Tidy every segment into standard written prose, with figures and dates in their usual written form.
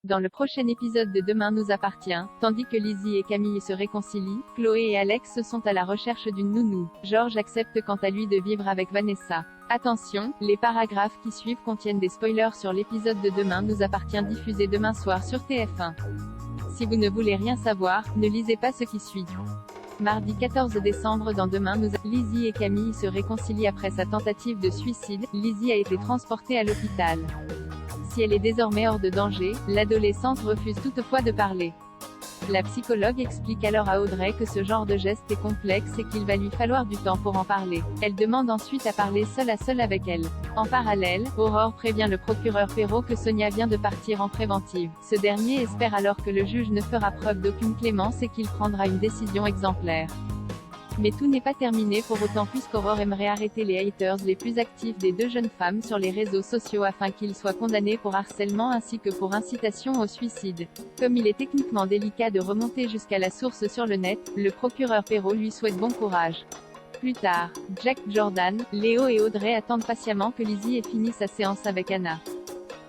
Dans le prochain épisode de Demain nous appartient, tandis que Lizzie et Camille se réconcilient, Chloé et Alex sont à la recherche d'une nounou. George accepte quant à lui de vivre avec Vanessa. Attention, les paragraphes qui suivent contiennent des spoilers sur l'épisode de Demain nous appartient diffusé demain soir sur TF1. Si vous ne voulez rien savoir, ne lisez pas ce qui suit. Mardi 14 décembre dans Demain Lizzie et Camille se réconcilient après sa tentative de suicide. Lizzie a été transportée à l'hôpital. Si elle est désormais hors de danger, l'adolescente refuse toutefois de parler. La psychologue explique alors à Audrey que ce genre de geste est complexe et qu'il va lui falloir du temps pour en parler. Elle demande ensuite à parler seul à seul avec elle. En parallèle, Aurore prévient le procureur Perrault que Sonia vient de partir en préventive. Ce dernier espère alors que le juge ne fera preuve d'aucune clémence et qu'il prendra une décision exemplaire. Mais tout n'est pas terminé pour autant puisqu'Aurore aimerait arrêter les haters les plus actifs des deux jeunes femmes sur les réseaux sociaux afin qu'ils soient condamnés pour harcèlement ainsi que pour incitation au suicide. Comme il est techniquement délicat de remonter jusqu'à la source sur le net, le procureur Perrault lui souhaite bon courage. Plus tard, Jack, Jordan, Léo et Audrey attendent patiemment que Lizzie ait fini sa séance avec Anna.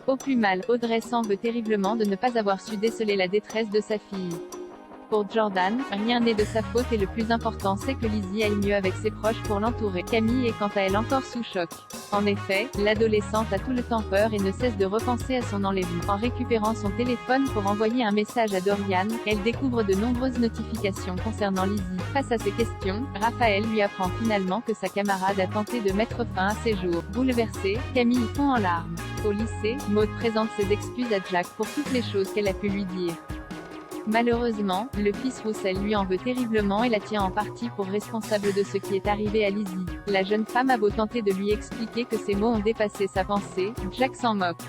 Au plus mal, Audrey s'en veut terriblement de ne pas avoir su déceler la détresse de sa fille. Pour Jordan, rien n'est de sa faute et le plus important c'est que Lizzie aille mieux avec ses proches pour l'entourer. Camille est quant à elle encore sous choc. En effet, l'adolescente a tout le temps peur et ne cesse de repenser à son enlèvement. En récupérant son téléphone pour envoyer un message à Dorian, elle découvre de nombreuses notifications concernant Lizzie. Face à ces questions, Raphaël lui apprend finalement que sa camarade a tenté de mettre fin à ses jours. Bouleversée, Camille fond en larmes. Au lycée, Maud présente ses excuses à Jack pour toutes les choses qu'elle a pu lui dire. Malheureusement, le fils Roussel lui en veut terriblement et la tient en partie pour responsable de ce qui est arrivé à Lizzie. La jeune femme a beau tenter de lui expliquer que ses mots ont dépassé sa pensée, Jack s'en moque.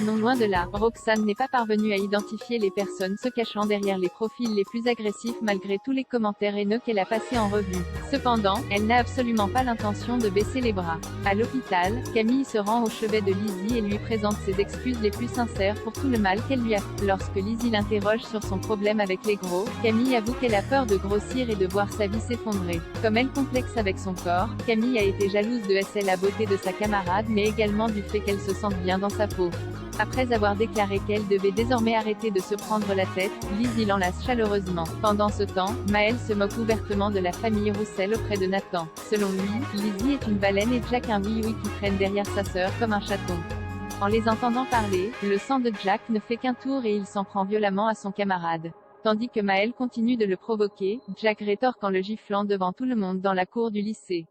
Non loin de là, Roxane n'est pas parvenue à identifier les personnes se cachant derrière les profils les plus agressifs malgré tous les commentaires haineux qu'elle a passés en revue. Cependant, elle n'a absolument pas l'intention de baisser les bras. À l'hôpital, Camille se rend au chevet de Lizzie et lui présente ses excuses les plus sincères pour tout le mal qu'elle lui a fait. Lorsque Lizzie l'interroge sur son problème avec les gros, Camille avoue qu'elle a peur de grossir et de voir sa vie s'effondrer. Comme elle complexe avec son corps, Camille a été jalouse de la beauté de sa camarade mais également du fait qu'elle se sente bien dans sa peau. Après avoir déclaré qu'elle devait désormais arrêter de se prendre la tête, Lizzie l'enlace chaleureusement. Pendant ce temps, Maël se moque ouvertement de la famille Roussel auprès de Nathan. Selon lui, Lizzie est une baleine et Jack un oui-oui qui traîne derrière sa sœur comme un chaton. En les entendant parler, le sang de Jack ne fait qu'un tour et il s'en prend violemment à son camarade. Tandis que Maël continue de le provoquer, Jack rétorque en le giflant devant tout le monde dans la cour du lycée.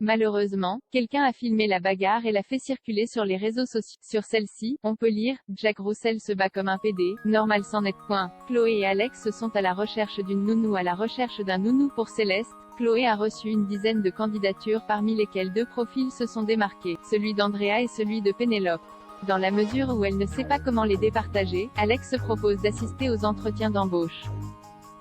Malheureusement, quelqu'un a filmé la bagarre et l'a fait circuler sur les réseaux sociaux. Sur celle-ci, on peut lire « Jack Roussel se bat comme un PD, normal s'en est. » Chloé et Alex sont à la recherche d'une nounou. À la recherche d'un nounou pour Céleste, Chloé a reçu une dizaine de candidatures parmi lesquelles deux profils se sont démarqués, celui d'Andrea et celui de Pénélope. Dans la mesure où elle ne sait pas comment les départager, Alex se propose d'assister aux entretiens d'embauche.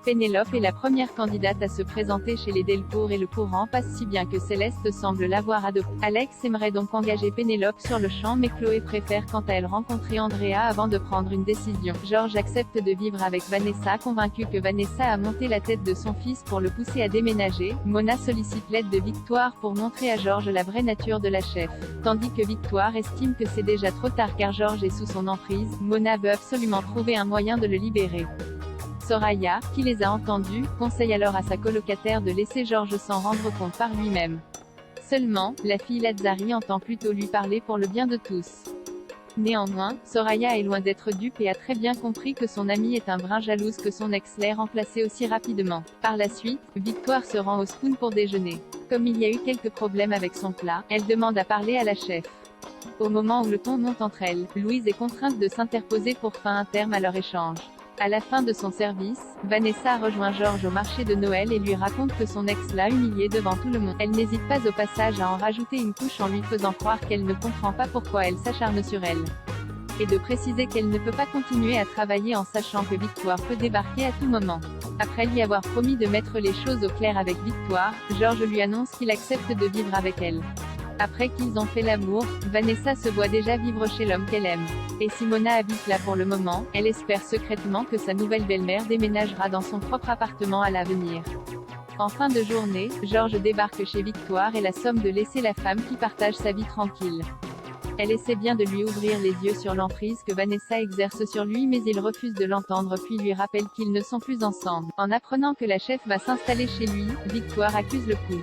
Pénélope est la première candidate à se présenter chez les Delcourt et le courant passe si bien que Céleste semble l'avoir adopté. Alex aimerait donc engager Pénélope sur le champ mais Chloé préfère quant à elle rencontrer Andrea avant de prendre une décision. George accepte de vivre avec Vanessa convaincu que Vanessa a monté la tête de son fils pour le pousser à déménager. Mona sollicite l'aide de Victoire pour montrer à George la vraie nature de la chef. Tandis que Victoire estime que c'est déjà trop tard car George est sous son emprise, Mona veut absolument trouver un moyen de le libérer. Soraya, qui les a entendus, conseille alors à sa colocataire de laisser George s'en rendre compte par lui-même. Seulement, la fille Lazzari entend plutôt lui parler pour le bien de tous. Néanmoins, Soraya est loin d'être dupe et a très bien compris que son amie est un brin jalouse que son ex l'ait remplacée aussi rapidement. Par la suite, Victoire se rend au Spoon pour déjeuner. Comme il y a eu quelques problèmes avec son plat, elle demande à parler à la chef. Au moment où le ton monte entre elles, Louise est contrainte de s'interposer pour faire un terme à leur échange. À la fin de son service, Vanessa rejoint George au marché de Noël et lui raconte que son ex l'a humiliée devant tout le monde. Elle n'hésite pas au passage à en rajouter une couche en lui faisant croire qu'elle ne comprend pas pourquoi elle s'acharne sur elle. Et de préciser qu'elle ne peut pas continuer à travailler en sachant que Victoire peut débarquer à tout moment. Après lui avoir promis de mettre les choses au clair avec Victoire, George lui annonce qu'il accepte de vivre avec elle. Après qu'ils ont fait l'amour, Vanessa se voit déjà vivre chez l'homme qu'elle aime. Et si Mona habite là pour le moment, elle espère secrètement que sa nouvelle belle-mère déménagera dans son propre appartement à l'avenir. En fin de journée, George débarque chez Victoire et la somme de laisser la femme qui partage sa vie tranquille. Elle essaie bien de lui ouvrir les yeux sur l'emprise que Vanessa exerce sur lui mais il refuse de l'entendre puis lui rappelle qu'ils ne sont plus ensemble. En apprenant que la chef va s'installer chez lui, Victoire accuse le coup.